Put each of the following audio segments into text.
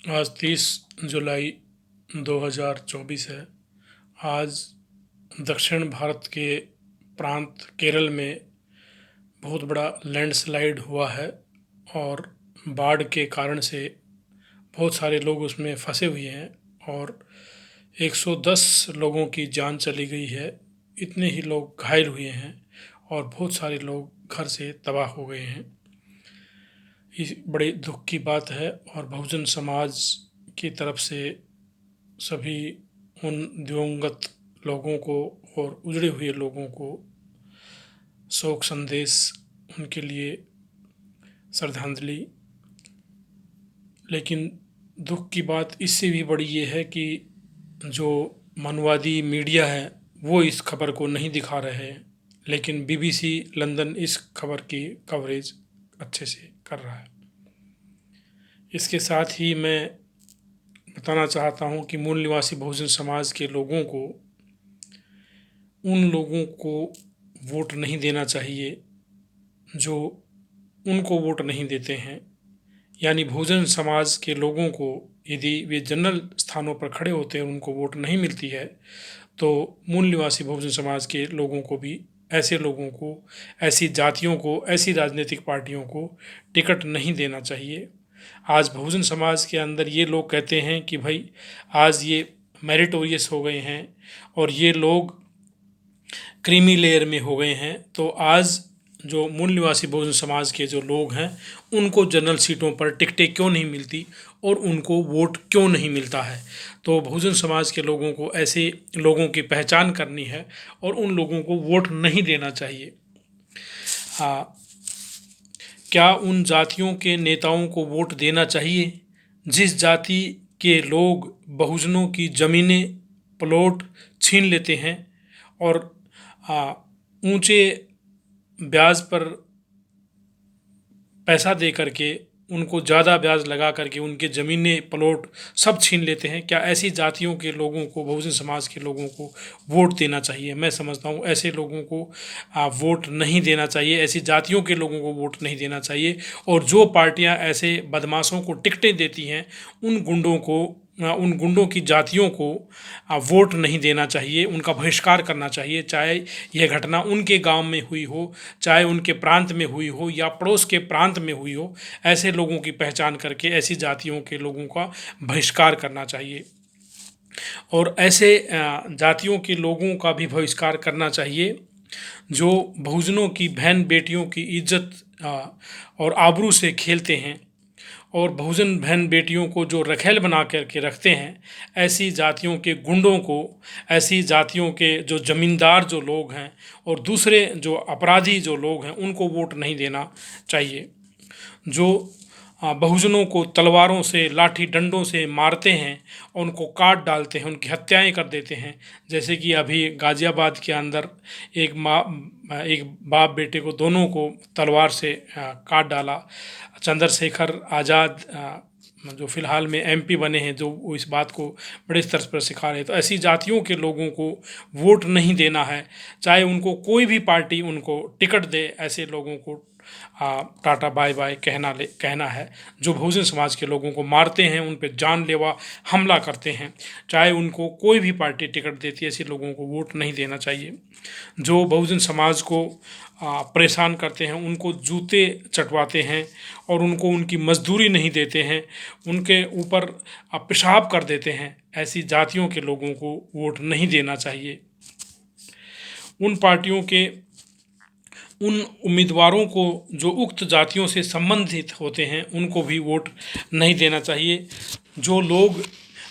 आज 30 जुलाई 2024 है। आज दक्षिण भारत के प्रांत केरल में बहुत बड़ा लैंडस्लाइड हुआ है और बाढ़ के कारण से बहुत सारे लोग उसमें फंसे हुए हैं और 110 लोगों की जान चली गई है। इतने ही लोग घायल हुए हैं और बहुत सारे लोग घर से तबाह हो गए हैं। ये बड़े दुख की बात है और बहुजन समाज की तरफ से सभी उन दिवंगत लोगों को और उजड़े हुए लोगों को शोक संदेश, उनके लिए श्रद्धांजलि। लेकिन दुख की बात इससे भी बड़ी ये है कि जो मनुवादी मीडिया है वो इस खबर को नहीं दिखा रहे हैं, लेकिन बीबीसी लंदन इस खबर की कवरेज अच्छे से कर रहा है। इसके साथ ही मैं बताना चाहता हूँ कि मूल निवासी बहुजन समाज के लोगों को, उन लोगों को वोट नहीं देना चाहिए जो उनको वोट नहीं देते हैं। यानी बहुजन समाज के लोगों को यदि वे जनरल स्थानों पर खड़े होते हैं, उनको वोट नहीं मिलती है, तो मूल निवासी बहुजन समाज के लोगों को भी, ऐसे लोगों को, ऐसी जातियों को, ऐसी राजनीतिक पार्टियों को टिकट नहीं देना चाहिए। आज बहुजन समाज के अंदर ये लोग कहते हैं कि भाई आज ये मेरिटोरियस हो गए हैं और ये लोग क्रीमी लेयर में हो गए हैं, तो आज जो मूल निवासी बहुजन समाज के जो लोग हैं उनको जनरल सीटों पर टिकटें क्यों नहीं मिलती और उनको वोट क्यों नहीं मिलता है। तो बहुजन समाज के लोगों को ऐसे लोगों की पहचान करनी है और उन लोगों को वोट नहीं देना चाहिए। क्या उन जातियों के नेताओं को वोट देना चाहिए जिस जाति के लोग बहुजनों की ज़मीनें, प्लॉट छीन लेते हैं और ऊंचे ब्याज पर पैसा दे करके, उनको ज़्यादा ब्याज लगा करके उनके ज़मीनें, प्लॉट सब छीन लेते हैं? क्या ऐसी जातियों के लोगों को, बहुजन समाज के लोगों को वोट देना चाहिए? मैं समझता हूँ ऐसे लोगों को वोट नहीं देना चाहिए, ऐसी जातियों के लोगों को वोट नहीं देना चाहिए। और जो पार्टियां ऐसे बदमाशों को टिकटें देती हैं, उन गुंडों की जातियों को वोट नहीं देना चाहिए, उनका बहिष्कार करना चाहिए। चाहे यह घटना उनके गांव में हुई हो, चाहे उनके प्रांत में हुई हो या पड़ोस के प्रांत में हुई हो, ऐसे लोगों की पहचान करके ऐसी जातियों के लोगों का बहिष्कार करना चाहिए। और ऐसे जातियों के लोगों का भी बहिष्कार करना चाहिए जो बहुजनों की बहन बेटियों की इज्जत और आबरू से खेलते हैं और बहुजन बहन बेटियों को जो रखेल बना करके रखते हैं। ऐसी जातियों के गुंडों को, ऐसी जातियों के जो ज़मींदार जो लोग हैं और दूसरे जो अपराधी जो लोग हैं, उनको वोट नहीं देना चाहिए। जो बहुजनों को तलवारों से, लाठी डंडों से मारते हैं और उनको काट डालते हैं, उनकी हत्याएं कर देते हैं। जैसे कि अभी गाज़ियाबाद के अंदर एक बाप बेटे को, दोनों को तलवार से काट डाला। चंद्रशेखर आज़ाद जो फ़िलहाल में एमपी बने हैं, जो वो इस बात को बड़े स्तर पर सिखा रहे हैं। तो ऐसी जातियों के लोगों को वोट नहीं देना है, चाहे उनको कोई भी पार्टी उनको टिकट दे। ऐसे लोगों को टाटा बाय बाय कहना है। जो बहुजन समाज के लोगों को मारते हैं, उन पर जानलेवा हमला करते हैं, चाहे उनको कोई भी पार्टी टिकट देती है, ऐसे लोगों को वोट नहीं देना चाहिए। जो बहुजन समाज को परेशान करते हैं, उनको जूते चटवाते हैं और उनको उनकी मजदूरी नहीं देते हैं, उनके ऊपर पेशाब कर देते हैं, ऐसी जातियों के लोगों को वोट नहीं देना चाहिए। उन पार्टियों के, उन उम्मीदवारों को जो उक्त जातियों से संबंधित होते हैं, उनको भी वोट नहीं देना चाहिए। जो लोग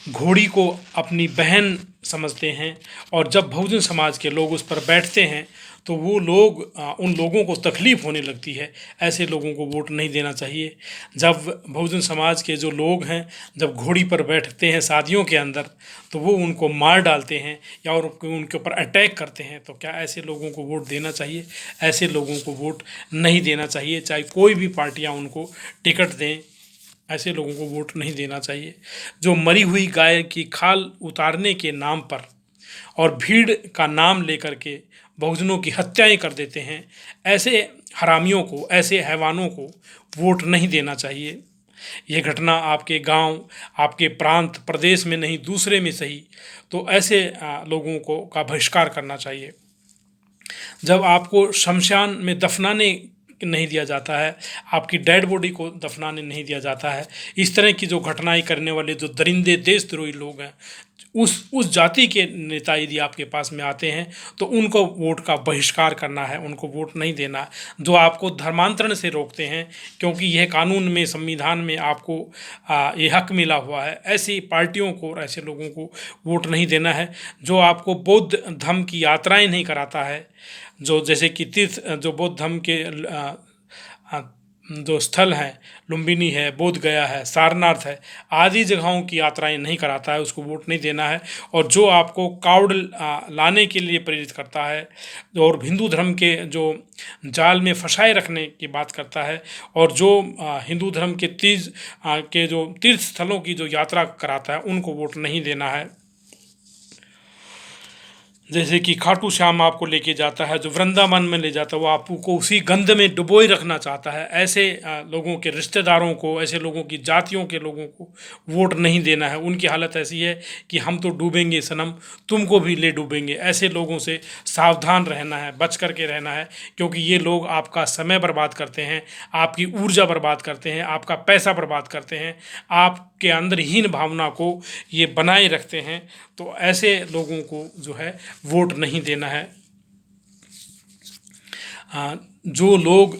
घोड़ी को अपनी बहन समझते हैं और जब बहुजन समाज के लोग उस पर बैठते हैं तो वो लोग, उन लोगों को तकलीफ़ होने लगती है, ऐसे लोगों को वोट नहीं देना चाहिए। जब बहुजन समाज के जो लोग हैं, जब घोड़ी पर बैठते हैं शादियों के अंदर, तो वो उनको मार डालते हैं या और उनके ऊपर अटैक करते हैं, तो क्या ऐसे लोगों को वोट देना चाहिए? ऐसे लोगों को वोट नहीं देना चाहिए, चाहे कोई भी पार्टियां उनको टिकट दें, ऐसे लोगों को वोट नहीं देना चाहिए। जो मरी हुई गाय की खाल उतारने के नाम पर और भीड़ का नाम लेकर के बहुजनों की हत्याएं कर देते हैं, ऐसे हरामियों को, ऐसे हैवानों को वोट नहीं देना चाहिए। ये घटना आपके गांव, आपके प्रांत, प्रदेश में नहीं दूसरे में सही, तो ऐसे लोगों को का बहिष्कार करना चाहिए। जब आपको शमशान में दफनाने नहीं दिया जाता है, आपकी डेड बॉडी को दफनाने नहीं दिया जाता है, इस तरह की जो घटनाएं करने वाले जो दरिंदे देशद्रोही लोग हैं, उस जाति के नेता यदि आपके पास में आते हैं तो उनको वोट का बहिष्कार करना है, उनको वोट नहीं देना। जो आपको धर्मांतरण से रोकते हैं, क्योंकि यह कानून में, संविधान में आपको ये हक मिला हुआ है, ऐसी पार्टियों को और ऐसे लोगों को वोट नहीं देना है। जो आपको बौद्ध धर्म की यात्राएं नहीं कराता है, जो जैसे कि तीर्थ, जो बौद्ध धर्म के जो स्थल हैं, लुम्बिनी है, बोध गया है, सारनाथ है, आदि जगहों की यात्राएं नहीं कराता है, उसको वोट नहीं देना है। और जो आपको कावड़ लाने के लिए प्रेरित करता है और हिंदू धर्म के जो जाल में फंसाए रखने की बात करता है, और जो हिंदू धर्म के के जो तीर्थ स्थलों की जो यात्रा कराता है, उनको वोट नहीं देना है। जैसे कि खाटू श्याम आपको लेके जाता है, जो वृंदावन में ले जाता है, वो आपको उसी गंध में डुबोए रखना चाहता है। ऐसे लोगों के रिश्तेदारों को, ऐसे लोगों की जातियों के लोगों को वोट नहीं देना है। उनकी हालत ऐसी है कि हम तो डूबेंगे सनम, तुमको भी ले डूबेंगे। ऐसे लोगों से सावधान रहना है, बच करके रहना है, क्योंकि ये लोग आपका समय बर्बाद करते हैं, आपकी ऊर्जा बर्बाद करते हैं, आपका पैसा बर्बाद करते हैं, आपके अंदर हीन भावना को ये बनाए रखते हैं। तो ऐसे लोगों को जो है वोट नहीं देना है। जो लोग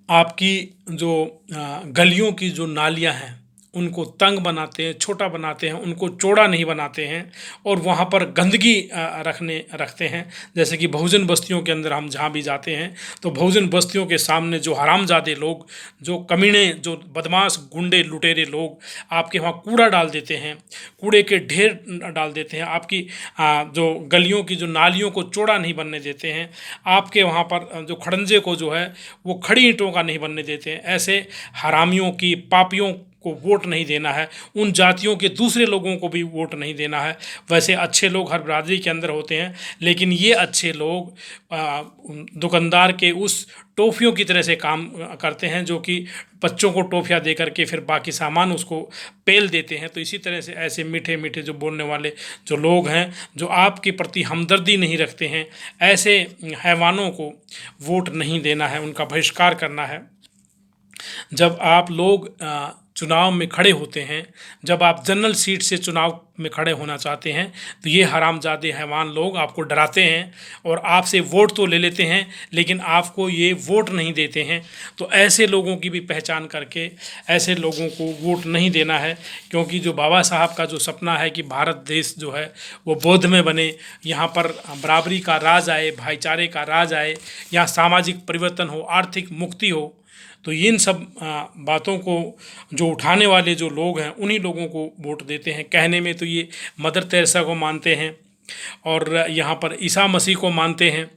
आपकी जो गलियों की जो नालियां हैं उनको तंग बनाते हैं, छोटा बनाते हैं, उनको चौड़ा नहीं बनाते हैं, और वहाँ पर गंदगी रखते हैं। जैसे कि बहुजन बस्तियों के अंदर हम जहाँ भी जाते हैं, तो बहुजन बस्तियों के सामने जो हरामजादे लोग, जो कमीने, जो बदमाश गुंडे लुटेरे लोग आपके वहाँ कूड़ा डाल देते हैं, कूड़े के ढेर डाल देते हैं, आपकी जो गलियों की जो नालियों को चौड़ा नहीं बनने देते हैं, आपके वहाँ पर जो खड़ंजे को जो है वो खड़ी ईंटों का नहीं बनने देते हैं। ऐसे हरामियों की, पापियों को वोट नहीं देना है। उन जातियों के दूसरे लोगों को भी वोट नहीं देना है। वैसे अच्छे लोग हर बिरादरी के अंदर होते हैं, लेकिन ये अच्छे लोग दुकानदार के उस टॉफ़ियों की तरह से काम करते हैं, जो कि बच्चों को टॉफ़ियाँ दे करके फिर बाकी सामान उसको पेल देते हैं। तो इसी तरह से ऐसे मीठे मीठे जो बोलने वाले जो लोग हैं, जो आपके प्रति हमदर्दी नहीं रखते हैं, ऐसे हैवानों को वोट नहीं देना है, उनका बहिष्कार करना है। जब आप लोग चुनाव में खड़े होते हैं, जब आप जनरल सीट से चुनाव में खड़े होना चाहते हैं, तो ये हरामजादे हैवान लोग आपको डराते हैं और आपसे वोट तो ले लेते हैं, लेकिन आपको ये वोट नहीं देते हैं। तो ऐसे लोगों की भी पहचान करके ऐसे लोगों को वोट नहीं देना है, क्योंकि जो बाबा साहब का जो सपना है कि भारत देश जो है वो बौद्ध में बने, यहाँ पर बराबरी का राज आए, भाईचारे का राज आए, यहाँ सामाजिक परिवर्तन हो, आर्थिक मुक्ति हो, तो इन सब बातों को जो उठाने वाले जो लोग हैं, उन्हीं लोगों को वोट देते हैं। कहने में तो ये मदर तेरेसा को मानते हैं और यहाँ पर ईसा मसीह को मानते हैं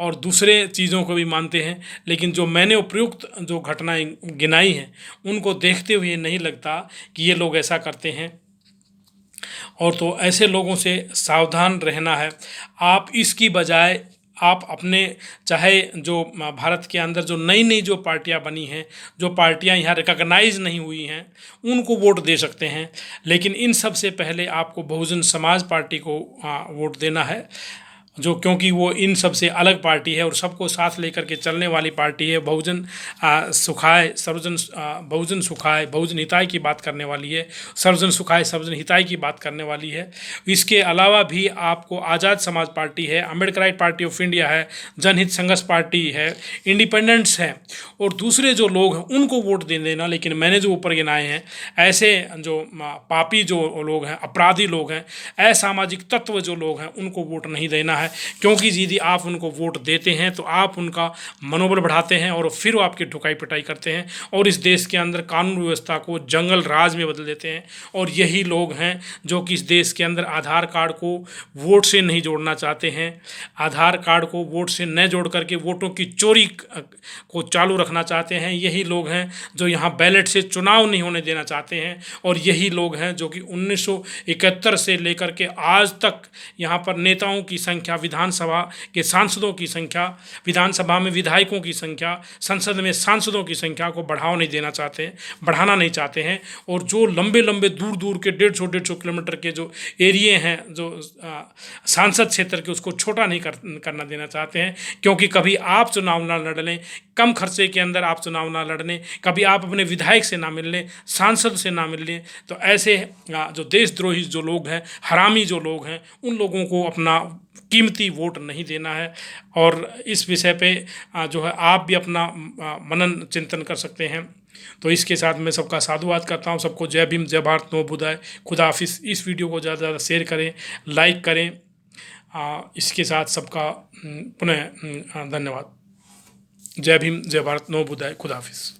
और दूसरे चीज़ों को भी मानते हैं, लेकिन जो मैंने उपयुक्त जो घटनाएं गिनाई हैं, उनको देखते हुए नहीं लगता कि ये लोग ऐसा करते हैं। और तो ऐसे लोगों से सावधान रहना है। आप इसकी बजाय आप अपने, चाहे जो भारत के अंदर जो नई नई जो पार्टियां बनी हैं, जो पार्टियां यहाँ रिकॉग्नाइज नहीं हुई हैं, उनको वोट दे सकते हैं। लेकिन इन सब से पहले आपको बहुजन समाज पार्टी को वोट देना है, जो क्योंकि वो इन सब से अलग पार्टी है और सबको साथ लेकर के चलने वाली पार्टी है। बहुजन सुखाय सर्वजन बहुजन सुखाय बहुजन हिताय की बात करने वाली है, सर्वजन सुखाय सर्वजन हिताय की बात करने वाली है। इसके अलावा भी आपको आज़ाद समाज पार्टी है, अम्बेडकराइट पार्टी ऑफ इंडिया है, जनहित संघर्ष पार्टी है, इंडिपेंडेंट्स है, और दूसरे जो लोग हैं उनको वोट दे देना। लेकिन मैंने जो ऊपर गिनाए हैं, ऐसे जो पापी जो लोग हैं, अपराधी लोग हैं, असामाजिक तत्व जो लोग हैं, उनको वोट नहीं देना है। क्योंकि यदि आप उनको वोट देते हैं तो आप उनका मनोबल बढ़ाते हैं और फिर वो आपकी ठुकाई पिटाई करते हैं और इस देश के अंदर कानून व्यवस्था को जंगल राज में बदल देते हैं। और यही लोग हैं जो कि इस देश के अंदर आधार कार्ड को वोट से नहीं जोड़ना चाहते हैं, आधार कार्ड को वोट से न जोड़ करके वोटों की चोरी को चालू रखना चाहते हैं। यही लोग हैं जो यहाँ बैलेट से चुनाव नहीं होने देना चाहते हैं, और यही लोग हैं जो कि 1971 से लेकर के आज तक यहाँ पर नेताओं की संख्या संख्या, विधानसभा के सांसदों की संख्या, विधानसभा में विधायकों की संख्या, संसद में सांसदों की संख्या को बढ़ावा नहीं देना चाहते हैं, बढ़ाना नहीं चाहते हैं। और जो लंबे लंबे दूर दूर के 150 किलोमीटर के जो एरिए हैं, जो सांसद क्षेत्र के, उसको छोटा नहीं करना देना चाहते हैं। क्योंकि कभी आप चुनाव ना लड़ लें, कम खर्चे के अंदर आप चुनाव ना लड़ने, कभी आप अपने विधायक से ना मिल लें, सांसद से ना मिल लें, तो ऐसे जो देशद्रोही जो लोग हैं, हरामी जो लोग हैं, उन लोगों को अपना कीमती वोट नहीं देना है। और इस विषय पे जो है आप भी अपना मनन चिंतन कर सकते हैं। तो इसके साथ मैं सबका साधुवाद करता हूँ। सबको जय भीम, जय भारत, नमो बुद्धाय, खुदा हाफिज़। इस वीडियो को ज़्यादा से ज़्यादा शेयर करें, लाइक करें। इसके साथ सबका पुनः धन्यवाद। जय भीम, जय भारत, नमो बुद्धाय, खुदा हाफिज़।